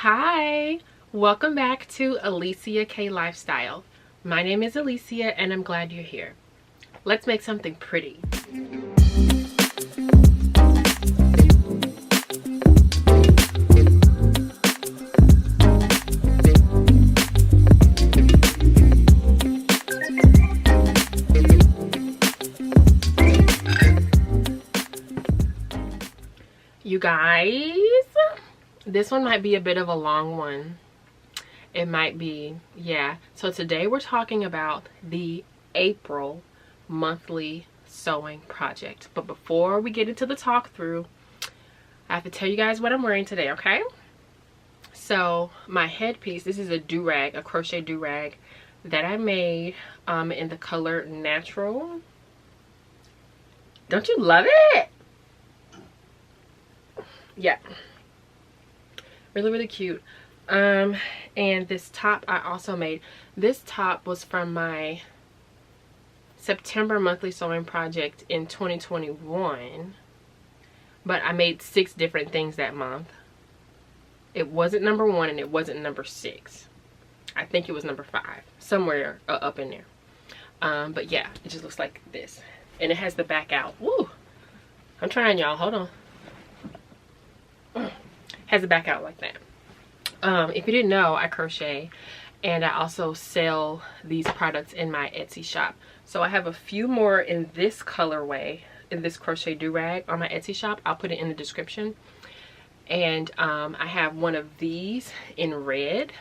Hi, welcome back to Alicia K Lifestyle. My name is Alicia and I'm glad you're here. Let's make something pretty. You guys, this one might be a bit of a long one. It might be, yeah. So today we're talking about the April monthly sewing project. But before we get into the talk through, I have to tell you guys what I'm wearing today, okay? So my headpiece, this is a do-rag, a crochet do-rag that I made in the color Natural. Don't you love it? Yeah, really cute. And this top I also made. This top was from my September monthly sewing project in 2021, but I made 6 different things that month. It wasn't number 1 and it wasn't number 6. I think it was number 5, somewhere up in there. But yeah, it just looks like this, and it has the back out. Woo! I'm trying, y'all. Hold on. Has the back out like that. If you didn't know, I crochet and I also sell these products in my Etsy shop. So I have a few more in this colorway, in this crochet do-rag on my Etsy shop. I'll put it in the description. And I have one of these in red.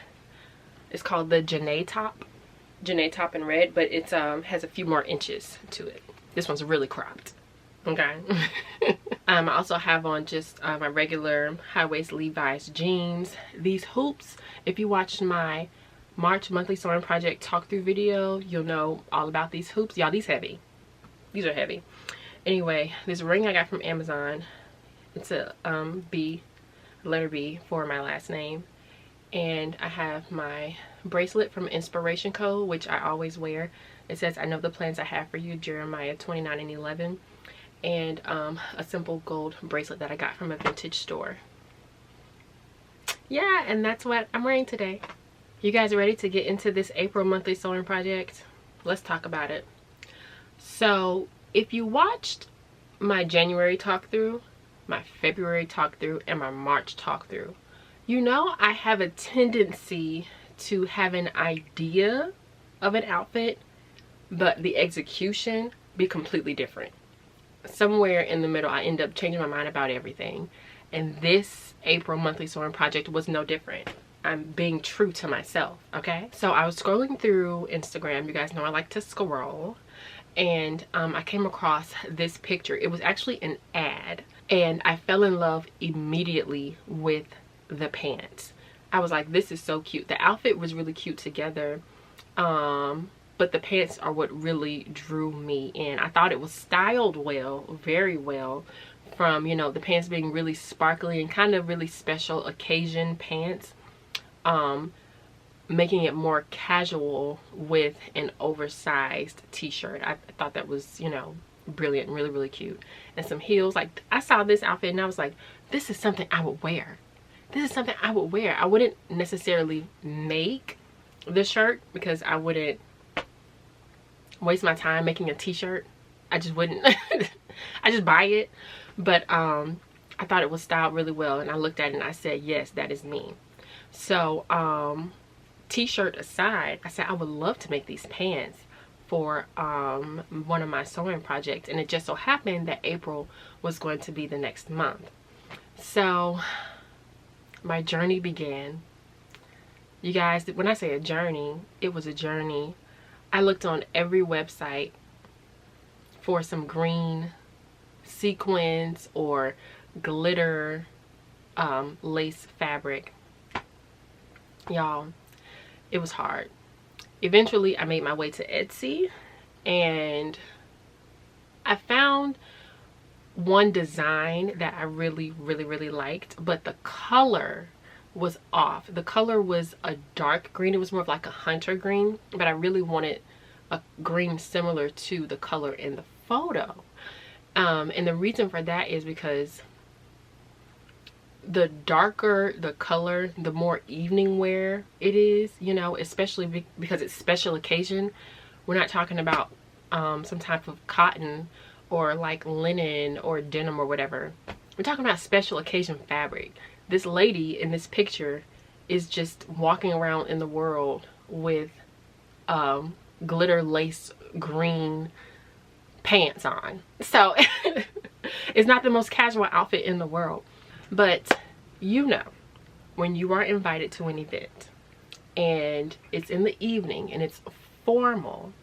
It's called the Janae top in red, but it has a few more inches to it. This one's really cropped. Okay. I also have on just my regular high-waist Levi's jeans. These hoops, if you watched my March monthly sewing project talk through video, you'll know all about these hoops. Y'all, these heavy. These are heavy. Anyway, this ring I got from Amazon. It's a B, letter B for my last name. And I have my bracelet from Inspiration Code, which I always wear. It says, "I know the plans I have for you," Jeremiah 29:11. And a simple gold bracelet that I got from a vintage store. Yeah, and that's what I'm wearing today. You guys ready to get into this April monthly sewing project? Let's talk about it. So if you watched my January talk through, my February talk through, and my March talk through, you know I have a tendency to have an idea of an outfit, but the execution be completely different. Somewhere in the middle I end up changing my mind about everything, and this April monthly sewing project was no different. I'm being true to myself. Okay, so I was scrolling through Instagram. You guys know I like to scroll, and I came across this picture. It was actually an ad, and I fell in love immediately with the pants. I was like, this is so cute. The outfit was really cute together, but the pants are what really drew me in. I thought it was styled well, very well, from, you know, the pants being really sparkly and kind of really special occasion pants, making it more casual with an oversized t-shirt. I thought that was, you know, brilliant, really cute. And some heels. Like, I saw this outfit and I was like, this is something I would wear. This is something I would wear. I wouldn't necessarily make the shirt because I wouldn't waste my time making a t-shirt. I just wouldn't. I just buy it. But I thought it was styled really well, and I looked at it and I said, yes, that is me. So t-shirt aside, I said I would love to make these pants for one of my sewing projects, and it just so happened that April was going to be the next month. So my journey began. You guys, when I say a journey, it was a journey. I looked on every website for some green sequins or glitter lace fabric. Y'all, it was hard. Eventually I made my way to Etsy and I found one design that I really liked, but the color was off. The color was a dark green. It was more of like a hunter green, but I really wanted a green similar to the color in the photo. And the reason for that is because the darker the color, the more evening wear it is, you know, especially because it's special occasion. We're not talking about some type of cotton or like linen or denim or whatever. We're talking about special occasion fabric. This lady in this picture is just walking around in the world with glitter lace green pants on. So it's not the most casual outfit in the world. But you know, when you are invited to an event and it's in the evening and it's formal,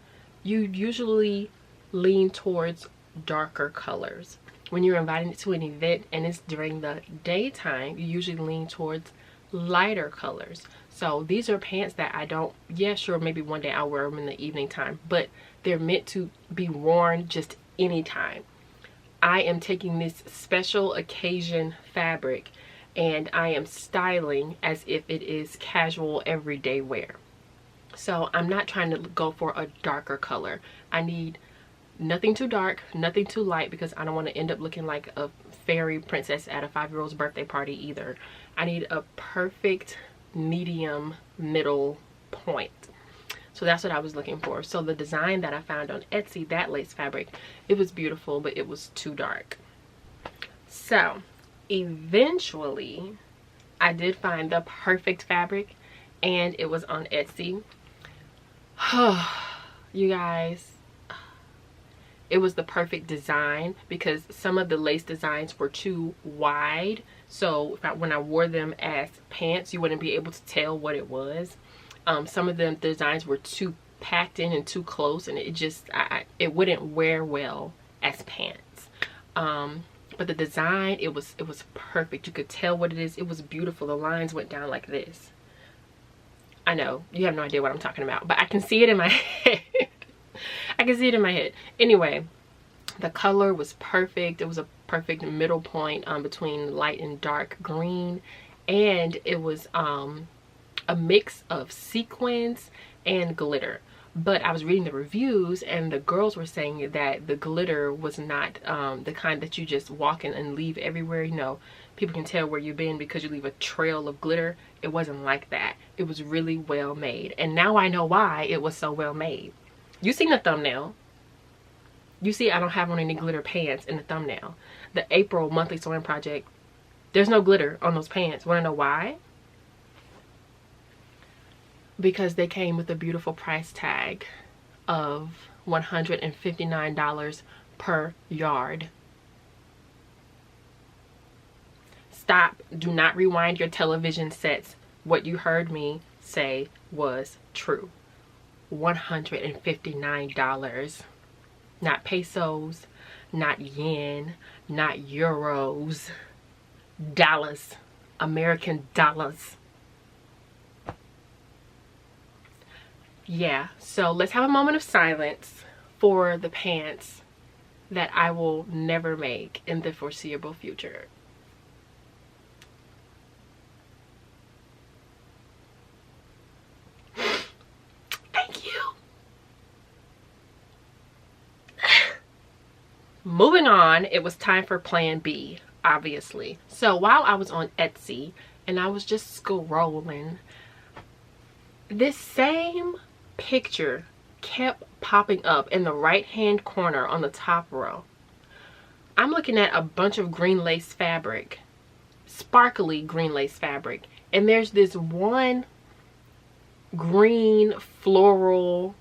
you usually lean towards darker colors. When you're invited to an event and it's during the daytime, you usually lean towards lighter colors. So these are pants that I don't, yeah, sure, maybe one day I'll wear them in the evening time, but they're meant to be worn just anytime. I am taking this special occasion fabric and I am styling as if it is casual everyday wear. So I'm not trying to go for a darker color. I need nothing too dark, nothing too light, because I don't want to end up looking like a fairy princess at a 5-year-old's birthday party either. I need a perfect medium middle point. So that's what I was looking for. So the design that I found on Etsy, that lace fabric, it was beautiful, but it was too dark. So eventually I did find the perfect fabric and it was on Etsy. You guys, it was the perfect design because some of the lace designs were too wide. So when I wore them as pants, you wouldn't be able to tell what it was. Some of the designs were too packed in and too close, and it just it wouldn't wear well as pants. But the design, it was perfect. You could tell what it is. It was beautiful. The lines went down like this. I know you have no idea what I'm talking about, but I can see it in my head. I can see it in my head. Anyway, the color was perfect. It was a perfect middle point between light and dark green, and it was a mix of sequins and glitter. But I was reading the reviews and the girls were saying that the glitter was not the kind that you just walk in and leave everywhere. You know, people can tell where you've been because you leave a trail of glitter. It wasn't like that. It was really well made, and now I know why it was so well made. You seen the thumbnail. You see I don't have on any glitter pants in the thumbnail. The April monthly sewing project, there's no glitter on those pants. Want to know why? Because they came with a beautiful price tag of $159 per yard. Stop. Do not rewind your television sets. What you heard me say was true. $159. Not pesos, not yen, not euros. Dollars. American dollars. Yeah, so let's have a moment of silence for the pants that I will never make in the foreseeable future. Thank you. Moving on, it was time for plan B, obviously. So while I was on Etsy and I was just scrolling, this same picture kept popping up in the right hand corner on the top row. I'm looking at a bunch of green lace fabric, sparkly green lace fabric, and there's this one green floral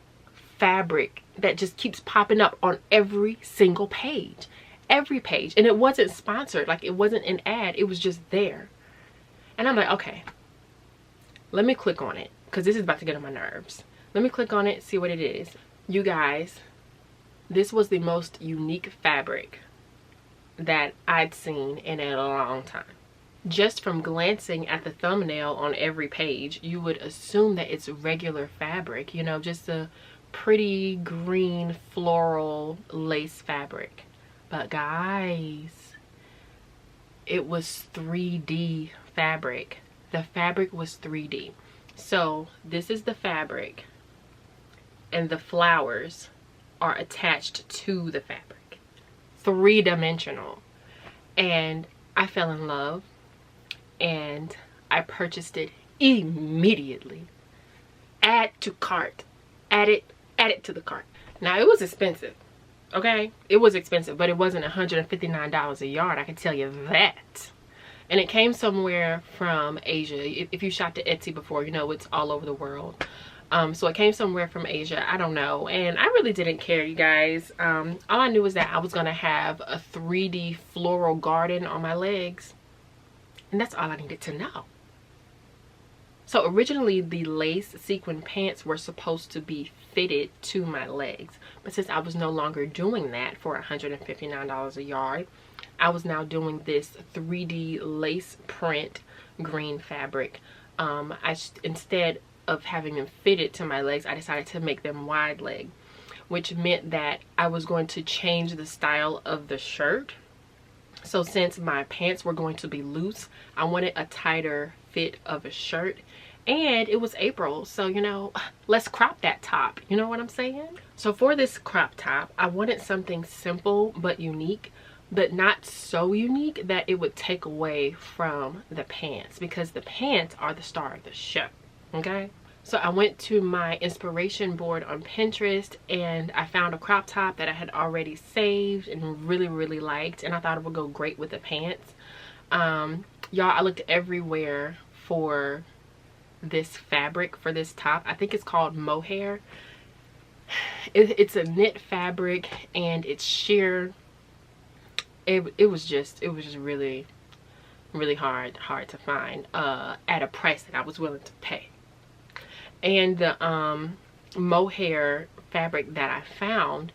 fabric that just keeps popping up on every single page. Every page. And it wasn't sponsored, like it wasn't an ad, it was just there. And I'm like, okay, let me click on it because this is about to get on my nerves. Let me click on it, see what it is. You guys, this was the most unique fabric that I'd seen in a long time. Just from glancing at the thumbnail on every page, you would assume that it's regular fabric, you know, just a pretty green floral lace fabric. But guys, it was 3D fabric. The fabric was 3D. So this is the fabric, and the flowers are attached to the fabric. 3-dimensional. And I fell in love. and I purchased it immediately. Add to cart. Add it to the cart. Now, it was expensive. Okay, it was expensive, but it wasn't $159 a yard, I can tell you that. And it came somewhere from Asia. If you shopped at Etsy before, you know it's all over the world. So it came somewhere from Asia, I don't know, and I really didn't care, you guys. All I knew was that I was gonna have a 3D floral garden on my legs, and that's all I needed to know. So originally the lace sequin pants were supposed to be fitted to my legs, but since I was no longer doing that for $159 a yard, I was now doing this 3D lace print green fabric. Instead of having them fitted to my legs, I decided to make them wide leg, which meant that I was going to change the style of the shirt. So since my pants were going to be loose, I wanted a tighter fit of a shirt. And it was April, so you know, let's crop that top, you know what I'm saying? So for this crop top, I wanted something simple but unique, but not so unique that it would take away from the pants, because the pants are the star of the show. Okay, so I went to my inspiration board on Pinterest and I found a crop top that I had already saved and really liked, and I thought it would go great with the pants. Y'all, I looked everywhere for this fabric for this top. I think it's called mohair. It's a knit fabric and it's sheer. It was just really hard to find at a price that I was willing to pay. And the mohair fabric that I found,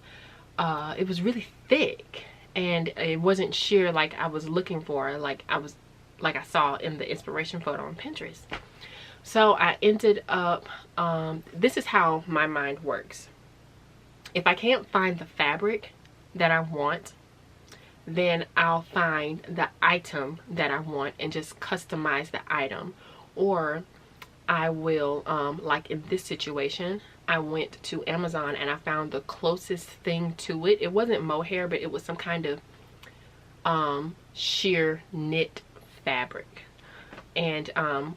it was really thick and it wasn't sheer like I was looking for, like I saw in the inspiration photo on Pinterest. So I ended up, this is how my mind works. If I can't find the fabric that I want, then I'll find the item that I want and just customize the item. Or I will, like in this situation, I went to Amazon and I found the closest thing to it. It wasn't mohair, but it was some kind of sheer knit fabric. And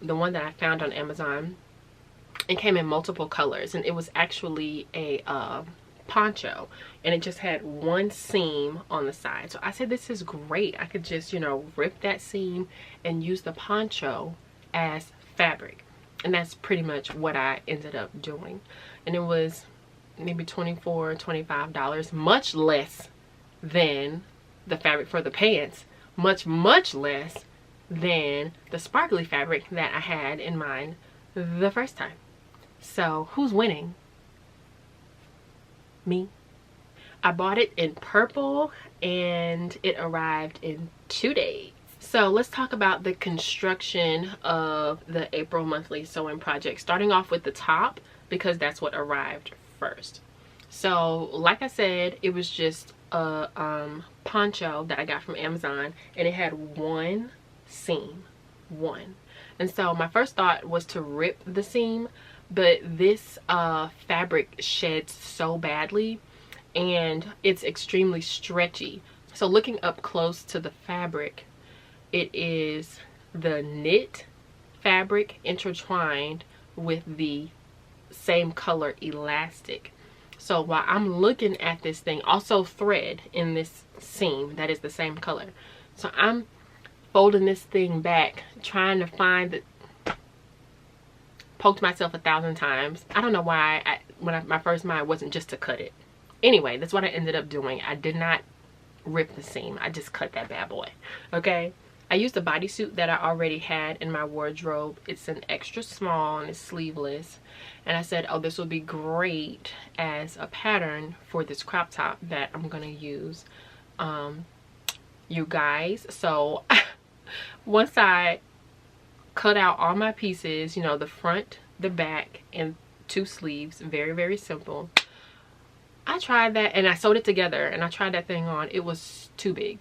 the one that I found on Amazon, it came in multiple colors, and it was actually a poncho, and it just had one seam on the side. So I said, this is great. I could just, you know, rip that seam and use the poncho as fabric. And that's pretty much what I ended up doing. And it was maybe $24, $25, much less than the fabric for the pants, much less than the sparkly fabric that I had in mind the first time. So who's winning? Me. I bought it in purple and it arrived in 2 days. So let's talk about the construction of the April monthly sewing project, starting off with the top because that's what arrived first. So like I said, it was just a poncho that I got from Amazon, and it had one seam, and so my first thought was to rip the seam, but this fabric sheds so badly and it's extremely stretchy. So looking up close to the fabric, it is the knit fabric intertwined with the same color elastic. So while I'm looking at this thing, also thread in this seam that is the same color. So I'm folding this thing back, trying to find the, poked myself 1,000 times. I don't know why my first mind wasn't just to cut it. Anyway, that's what I ended up doing. I did not rip the seam. I just cut that bad boy. Okay. I used a bodysuit that I already had in my wardrobe. It's an extra small and it's sleeveless. And I said, oh, this would be great as a pattern for this crop top that I'm going to use. You guys, so once I cut out all my pieces, you know, the front, the back, and 2 sleeves, very simple. I tried that and I sewed it together and I tried that thing on. It was too big.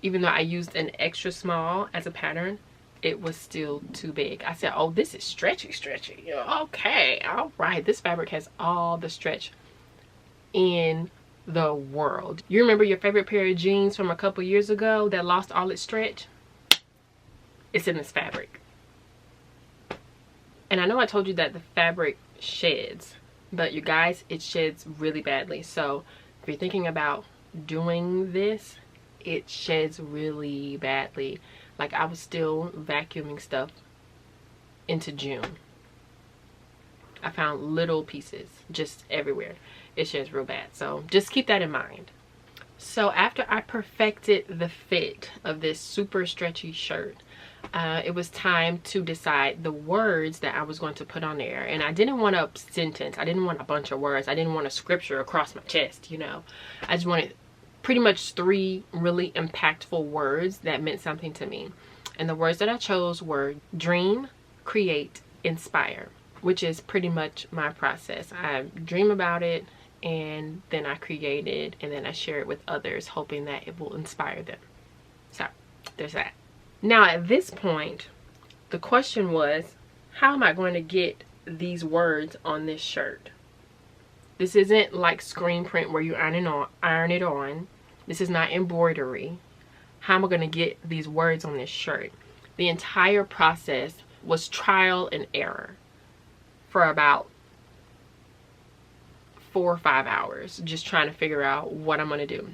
Even though I used an extra small as a pattern, it was still too big. I said, oh, this is stretchy. Okay, all right. This fabric has all the stretch in the world. You remember your favorite pair of jeans from a couple years ago that lost all its stretch? it's in this fabric. And I know I told you that the fabric sheds, but you guys, it sheds really badly. So if you're thinking about doing this, it sheds really badly. Like, I was still vacuuming stuff into June. I found little pieces just everywhere. It sheds real bad. So just keep that in mind. So after I perfected the fit of this super stretchy shirt, it was time to decide the words that I was going to put on there. And I didn't want a sentence. I didn't want a bunch of words. I didn't want a scripture across my chest, you know. I just wanted pretty much 3 really impactful words that meant something to me. And the words that I chose were dream, create, inspire, which is pretty much my process. I dream about it, and then I create it, and then I share it with others, hoping that it will inspire them. So there's that. Now at this point, the question was, how am I going to get these words on this shirt? This isn't like screen print where you iron it on. This is not embroidery. How am I going to get these words on this shirt? The entire process was trial and error for about 4 or 5 hours, just trying to figure out what I'm going to do.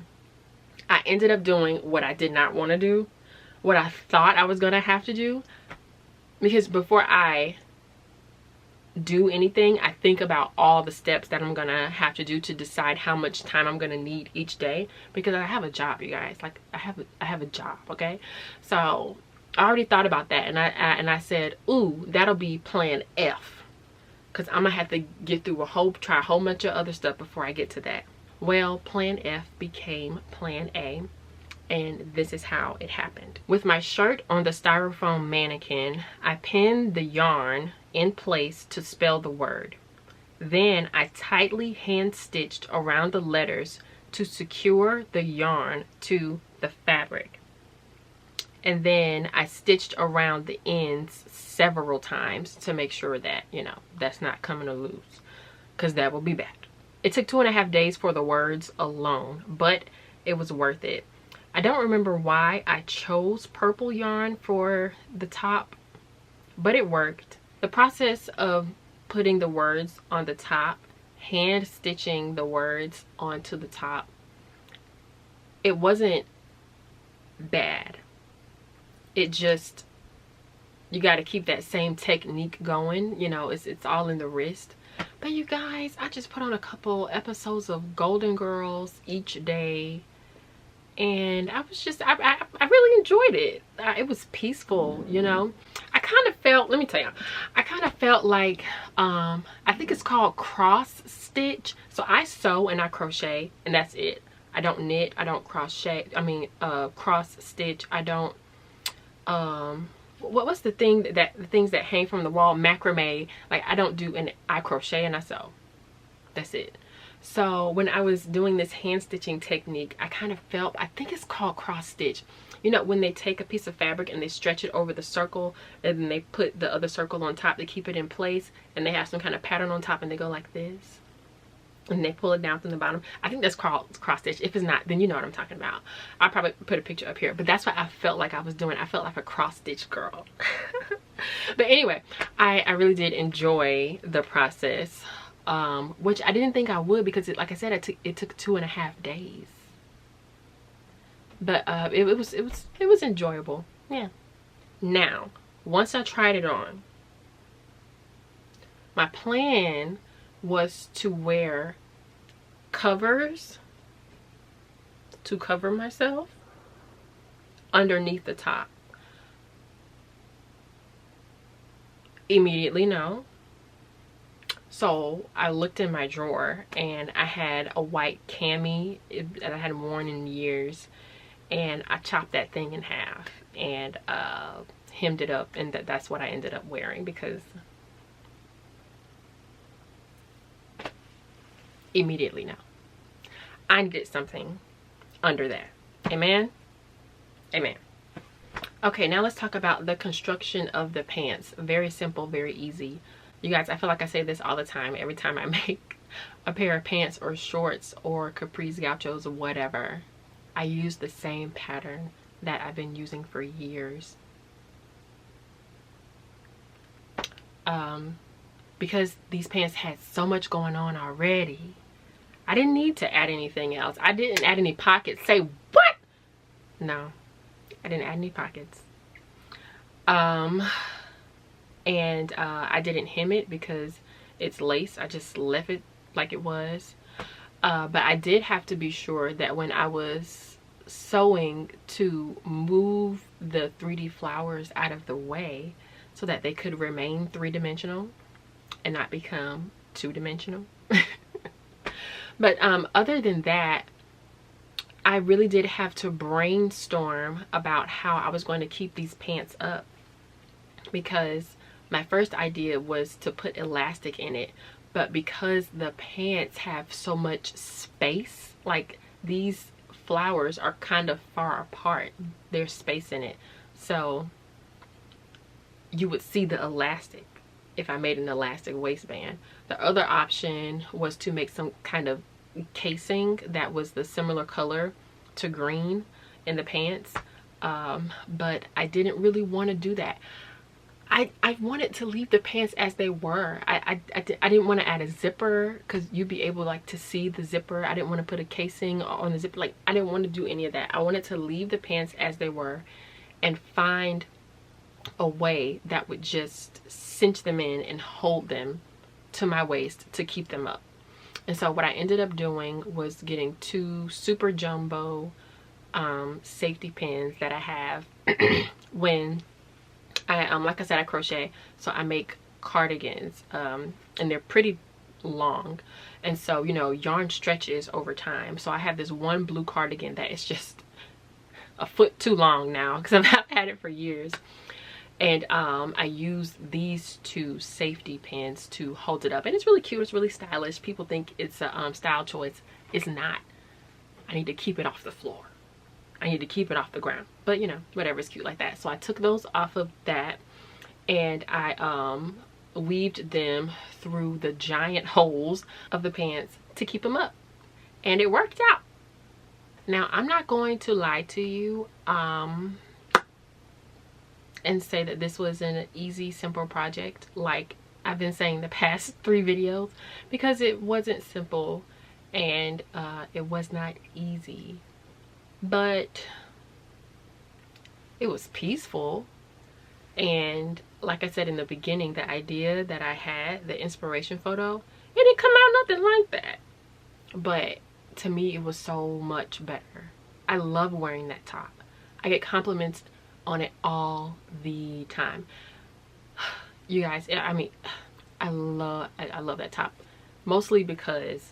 I ended up doing what I did not want to do, what I thought I was going to have to do, because before I do anything, I think about all the steps that I'm going to have to do to decide how much time I'm going to need each day, because I have a job, you guys. Like, I have a job, okay? So I already thought about that, and I said, ooh, that'll be plan F. Because I'm going to have to get through try a whole bunch of other stuff before I get to that. Well, plan F became plan A. And this is how it happened. With my shirt on the styrofoam mannequin, I pinned the yarn in place to spell the word. Then I tightly hand stitched around the letters to secure the yarn to the fabric. And then I stitched around the ends several times to make sure that, you know, that's not coming loose, because that will be bad. It took 2.5 days for the words alone, but it was worth it. I don't remember why I chose purple yarn for the top, but it worked. The process of putting the words on the top, hand stitching the words onto the top, it wasn't bad. It just, you got to keep that same technique going. You know, it's all in the wrist. But you guys, I just put on a couple episodes of Golden Girls each day, and I was just, I really enjoyed it. It was peaceful, you know. I kind of felt, let me tell you, I kind of felt like, I think it's called cross stitch. So I sew and I crochet, and that's it. I don't knit, I don't crochet, cross stitch, I don't, what's the thing the things that hang from the wall, macrame. Like, I don't do, and I crochet and I sew. That's it. So when I was doing this hand stitching technique, I kind of felt, I think it's called cross stitch. You know, when they take a piece of fabric and they stretch it over the circle, and then they put the other circle on top to keep it in place, and they have some kind of pattern on top, and they go like this, and they pull it down from the bottom. I think that's called cross stitch. If it's not, then you know what I'm talking about. I'll probably put a picture up here, but that's what I felt like I was doing. I felt like a cross stitch girl. But anyway, I really did enjoy the process, which I didn't think I would, because like I said, it took 2.5 days. But it was enjoyable. Yeah. Now, once I tried it on, my plan was to wear covers to cover myself underneath the top. Immediately no. So I looked in my drawer, and I had a white cami that I hadn't worn in years, and I chopped that thing in half and hemmed it up, and that's what I ended up wearing, because immediately no. I needed something under that. Amen? Amen. Okay, now let's talk about the construction of the pants. Very simple, very easy. You guys, I feel like I say this all the time. Every time I make a pair of pants or shorts or capris, gauchos, or whatever, I use the same pattern that I've been using for years. because these pants had so much going on already. I didn't need to add anything else. I didn't add any pockets. Say what? No, I didn't add any pockets. And I didn't hem it because it's lace. I just left it like it was. But I did have to be sure that when I was sewing to move the 3D flowers out of the way so that they could remain 3-dimensional and not become 2-dimensional. But other than that, I really did have to brainstorm about how I was going to keep these pants up, because my first idea was to put elastic in it, but because the pants have so much space, like these flowers are kind of far apart, there's space in it, so you would see the elastic if I made an elastic waistband. The other option was to make some kind of casing that was the similar color to green in the pants, but I didn't really want to do that. I wanted to leave the pants as they were. I didn't want to add a zipper because you'd be able like to see the zipper. I didn't want to put a casing on the zipper. Like, I didn't want to do any of that. I wanted to leave the pants as they were and find a way that would just cinch them in and hold them to my waist to keep them up. And so what I ended up doing was getting 2 super jumbo safety pins that I have when I like I said, I crochet, so I make cardigans, and they're pretty long, and so, you know, yarn stretches over time. So I have this one blue cardigan that is just a foot too long now because I've had it for years, and I use these 2 safety pins to hold it up, and it's really cute. It's really stylish. People think it's a style choice. It's not. I need to keep it off the floor. I need to keep it off the ground, but you know, whatever, is cute like that. So I took those off of that, and I weaved them through the giant holes of the pants to keep them up, and it worked out. Now, I'm not going to lie to you and say that this was an easy, simple project like I've been saying the past 3 videos, because it wasn't simple, and it was not easy. But it was peaceful, and like I said in the beginning, the idea that I had, the inspiration photo, it didn't come out nothing like that, but to me it was so much better. I love wearing that top. I get compliments on it all the time. You guys, I mean, I love that top, mostly because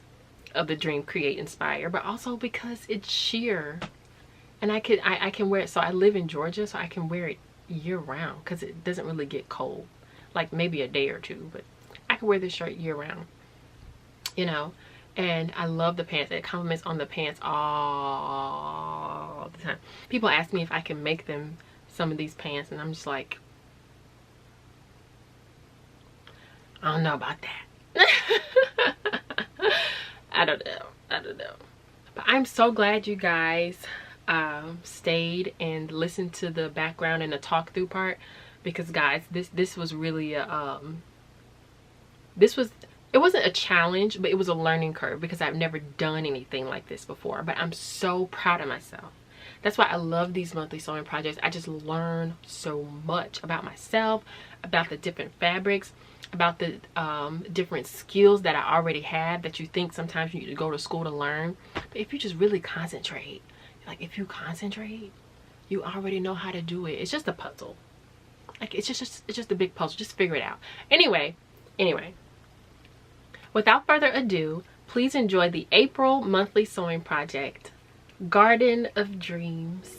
of the Dream, Create, Inspire, but also because it's sheer, and I can wear it. So I live in Georgia, so I can wear it year round because it doesn't really get cold, like maybe a day or 2, but I can wear this shirt year round, you know. And I love the pants. It compliments on the pants all the time. People ask me if I can make them some of these pants, and I'm just like, I don't know about that. I don't know. But I'm so glad you guys stayed and listened to the background and the talk through part, because guys, this was really a it wasn't a challenge, but it was a learning curve, because I've never done anything like this before. But I'm so proud of myself. That's why I love these monthly sewing projects. I just learn so much about myself, about the different fabrics, about the different skills that I already have that you think sometimes you need to go to school to learn. But if you just really concentrate, like if you concentrate, you already know how to do it. It's just a puzzle. Like it's just a big puzzle. Just figure it out. Anyway, without further ado, please enjoy the April monthly sewing project, Garden of Dreams.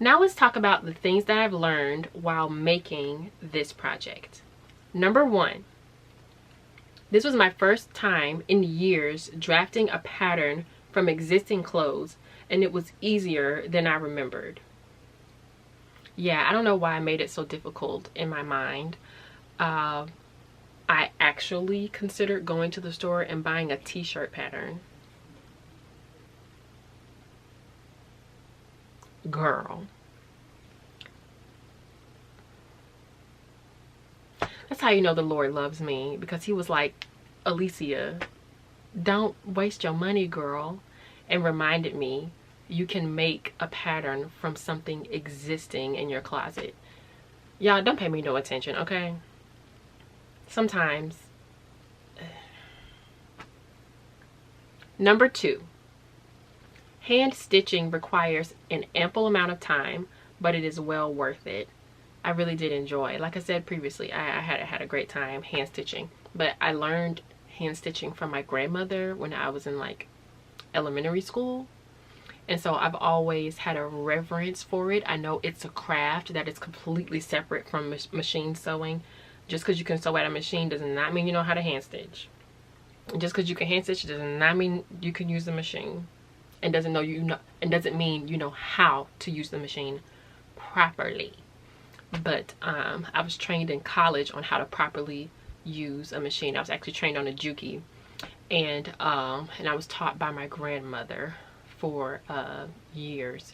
Now let's talk about the things that I've learned while making this project. Number one, this was my first time in years drafting a pattern from existing clothes, and it was easier than I remembered. Yeah, I don't know why I made it so difficult in my mind. I actually considered going to the store and buying a t-shirt pattern. Girl. That's how you know the Lord loves me, because he was like, Alicia, don't waste your money, girl, and reminded me you can make a pattern from something existing in your closet. Y'all, don't pay me no attention, okay? Sometimes. Number two, hand stitching requires an ample amount of time, but it is well worth it. I really did enjoy. Like I said previously, I had a great time hand stitching, but I learned hand stitching from my grandmother when I was in like elementary school. And so I've always had a reverence for it. I know it's a craft that is completely separate from machine sewing. Just because you can sew at a machine does not mean you know how to hand stitch. Just because you can hand stitch does not mean you can use the machine. And doesn't mean you know how to use the machine properly. But I was trained in college on how to properly use a machine. I was actually trained on a Juki, and I was taught by my grandmother for years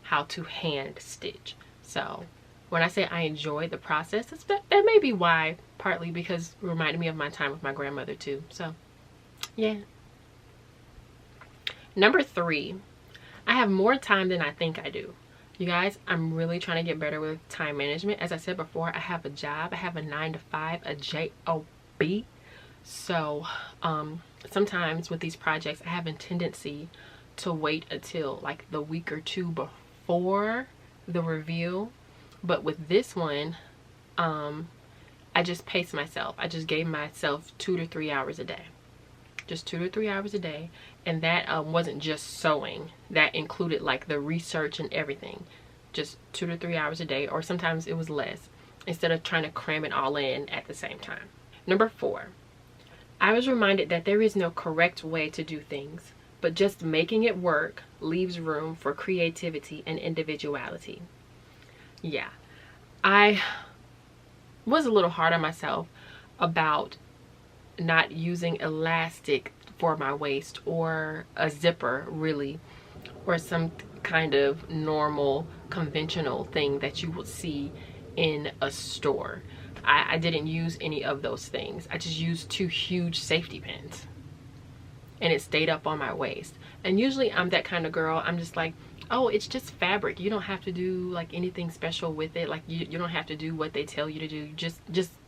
how to hand stitch. So when I say I enjoy the process, that may be why, partly because it reminded me of my time with my grandmother too. So yeah. Number three, I have more time than I think I do. You guys, I'm really trying to get better with time management. As I said before, I have a job. I have a 9-to-5, a job. So sometimes with these projects, I have a tendency to wait until like the week or two before the review. But with this one, I just paced myself. I just gave myself 2 to 3 hours a day. Just 2 to 3 hours a day. And that wasn't just sewing. That included like the research and everything. Just 2 to 3 hours a day, or sometimes it was less, instead of trying to cram it all in at the same time. Number 4, I was reminded that there is no correct way to do things, but just making it work leaves room for creativity and individuality. Yeah, I was a little hard on myself about not using elastic for my waist, or a zipper really, or some kind of normal conventional thing that you would see in a store. I didn't use any of those things. I just used 2 huge safety pins, and it stayed up on my waist. And usually I'm that kind of girl. I'm just like, oh, it's just fabric. You don't have to do like anything special with it. Like you don't have to do what they tell you to do. Just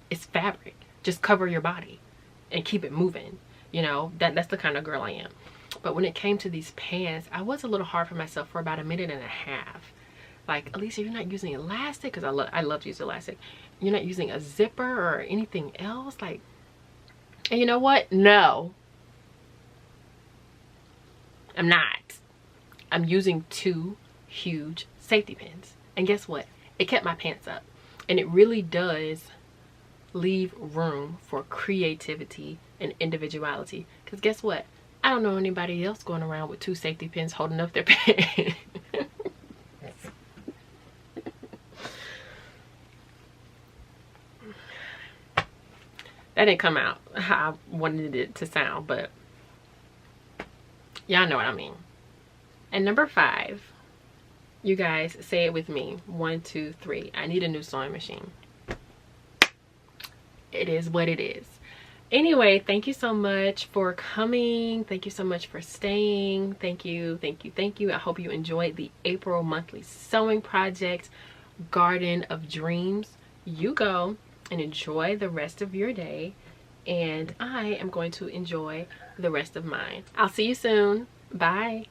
it's fabric. Just cover your body and keep it moving. You know, that's the kind of girl I am. But when it came to these pants, I was a little hard for myself for about 1.5 minutes. Like, Alicia, you're not using elastic, because I love to use elastic. You're not using a zipper or anything else. Like, and you know what? No, I'm not. I'm using 2 huge safety pins. And guess what? It kept my pants up. And it really does leave room for creativity and individuality. Because guess what? I don't know anybody else going around with 2 safety pins holding up their pants. That didn't come out how I wanted it to sound, but y'all know what I mean. And number 5, you guys say it with me. 1, 2, 3. I need a new sewing machine. It is what it is. Anyway, thank you so much for coming. Thank you so much for staying. Thank you, thank you, thank you. I hope you enjoyed the April monthly sewing project, Garden of Dreams. You go and enjoy the rest of your day, and I am going to enjoy the rest of mine. I'll see you soon. Bye.